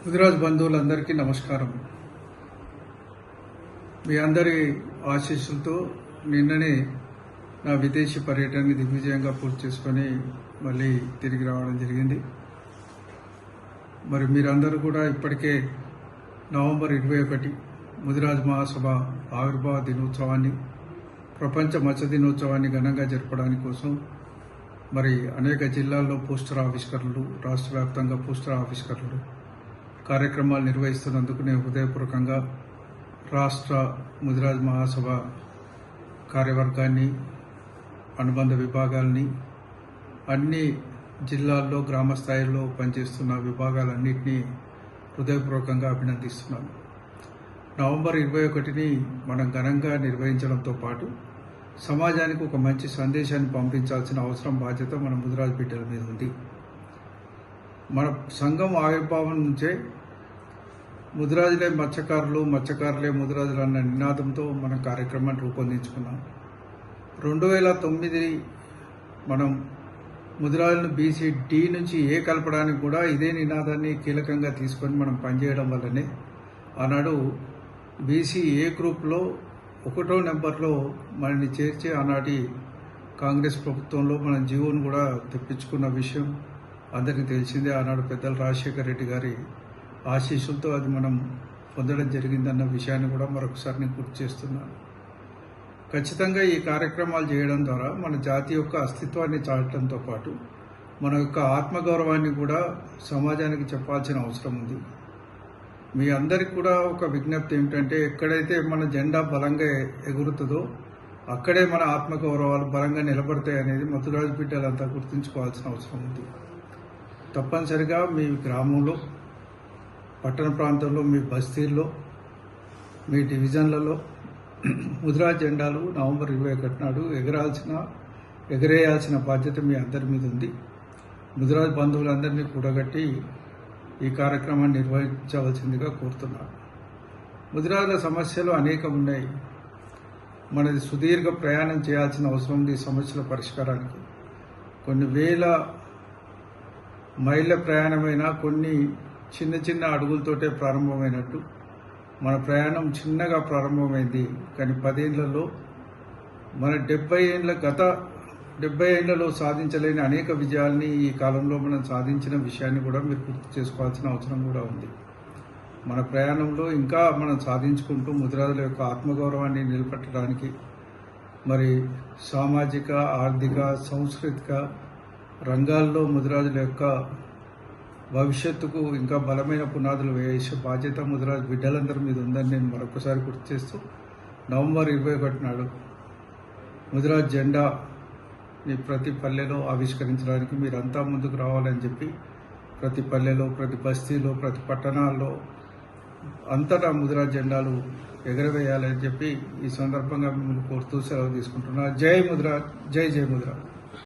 ముదిరాజ్ బంధువులందరికీ నమస్కారం. మీ అందరి ఆశీస్సులతో నిన్ననే నా విదేశీ పర్యటనని దిగ్విజయంగా పూర్తి చేసుకొని మళ్ళీ తిరిగి రావడం జరిగింది. మరి మీరందరూ కూడా ఇప్పటికే నవంబర్ 21 ముదిరాజ్ మహాసభ ఆవిర్భావ దినోత్సవాన్ని, ప్రపంచ మత్స్య దినోత్సవాన్ని ఘనంగా జరపడానికి కోసం మరి అనేక జిల్లాల్లో పోస్టర్ ఆవిష్కరణలు, రాష్ట్ర వ్యాప్తంగా పోస్టర్ ఆవిష్కరణలు కార్యక్రమాలు నిర్వహిస్తున్నందుకు నేను హృదయపూర్వకంగా రాష్ట్ర ముదిరాజ్ మహాసభ కార్యవర్గాన్ని, అనుబంధ విభాగాల్ని, అన్ని జిల్లాల్లో గ్రామ స్థాయిలో పనిచేస్తున్న విభాగాలన్నింటినీ హృదయపూర్వకంగా అభినందిస్తున్నాను. నవంబర్ 21ని మనం ఘనంగా నిర్వహించడంతో పాటు సమాజానికి ఒక మంచి సందేశాన్ని పంపించాల్సిన అవసరం, బాధ్యత మన ముదిరాజ్ బిడ్డల మీద ఉంది. మన సంఘం ఆవిర్భావం నుంచే ముదిరాజులే మత్స్యకారులు, మత్స్యకారులే ముదిరాజులు అన్న నినాదంతో మన కార్యక్రమాన్ని రూపొందించుకున్నాం. 2009 మనం ముదిరాజులను బీసీ డి నుంచి ఏ కలపడానికి కూడా ఇదే నినాదాన్ని కీలకంగా తీసుకొని మనం పనిచేయడం వల్లనే ఆనాడు బీసీ ఏ గ్రూప్లో 1వ నెంబర్లో మనల్ని చేర్చి ఆనాటి కాంగ్రెస్ ప్రభుత్వంలో మనం జీవోను కూడా తెప్పించుకున్న విషయం అందరికీ తెలిసిందే. ఆనాడు పెద్దలు రాజశేఖర రెడ్డి గారి ఆశీస్సులతో అది మనం పొందడం జరిగిందన్న విషయాన్ని కూడా మరొకసారి నేను గుర్తు చేస్తున్నాను. ఖచ్చితంగా ఈ కార్యక్రమాలు చేయడం ద్వారా మన జాతి యొక్క అస్తిత్వాన్ని చాటడంతో పాటు మన యొక్క ఆత్మగౌరవాన్ని కూడా సమాజానికి చెప్పాల్సిన అవసరం ఉంది. మీ అందరికి కూడా ఒక విజ్ఞప్తి ఏమిటంటే, ఎక్కడైతే మన జెండా బలంగా ఎగురుతుందో అక్కడే మన ఆత్మగౌరవాలు బలంగా నిలబడతాయి అనేది ముదిరాజు బిడ్డలంతా గుర్తుంచుకోవాల్సిన అవసరం ఉంది. తప్పనిసరిగా మీ గ్రామంలో, పట్టణ ప్రాంతంలో, మీ బస్తీల్లో, మీ డివిజన్లలో ముదిరాజ్ జెండాలు నవంబర్ 21 నాడు ఎగరేయాల్సిన బాధ్యత మీ అందరి మీద ఉంది. ముదిరాజ్ బంధువులందరినీ కూడగట్టి ఈ కార్యక్రమాన్ని నిర్వహించవలసిందిగా కోరుతున్నాను. ముదిరాజుల సమస్యలు అనేకం ఉన్నాయి. మనది సుదీర్ఘ ప్రయాణం చేయాల్సిన అవసరం ఉంది. ఈ సమస్యల పరిష్కారానికి కొన్ని వేల మైళ్ళ ప్రయాణమైనా కొన్ని చిన్న చిన్న అడుగులతోటే ప్రారంభమైనట్టు మన ప్రయాణం చిన్నగా ప్రారంభమైంది. కానీ 10 ఏళ్లలో మన 70 ఏళ్లలో సాధించలేని అనేక విజయాల్ని ఈ కాలంలో మనం సాధించిన విషయాన్ని కూడా మీరు గుర్తు చేసుకోవాల్సిన అవసరం కూడా ఉంది. మన ప్రయాణంలో ఇంకా మనం సాధించుకుంటూ ముదిరాజుల యొక్క ఆత్మగౌరవాన్ని నిలబెట్టడానికి మరి సామాజిక, ఆర్థిక, సాంస్కృతిక రంగాల్లో ముదిరాజుల యొక్క భవిష్యత్తుకు ఇంకా బలమైన పునాదులు వేసే బాధ్యత ముదిరాజు బిడ్డలందరి మీద ఉందని నేను మరొకసారి గుర్తు చేస్తూ, నవంబర్ 21 నాడు ముదిరాజ్ జెండాని ప్రతి పల్లెలో ఆవిష్కరించడానికి మీరంతా ముందుకు రావాలని చెప్పి, ప్రతి పల్లెలో, ప్రతి బస్తీలో, ప్రతి పట్టణాల్లో అంతటా ముదిరాజ్ జెండాలు ఎగరవేయాలని చెప్పి ఈ సందర్భంగా మిమ్మల్ని కోరుతూ సెలవు తీసుకుంటున్నా. జై ముదిరాజ్, జై జై ముదిరాజ్.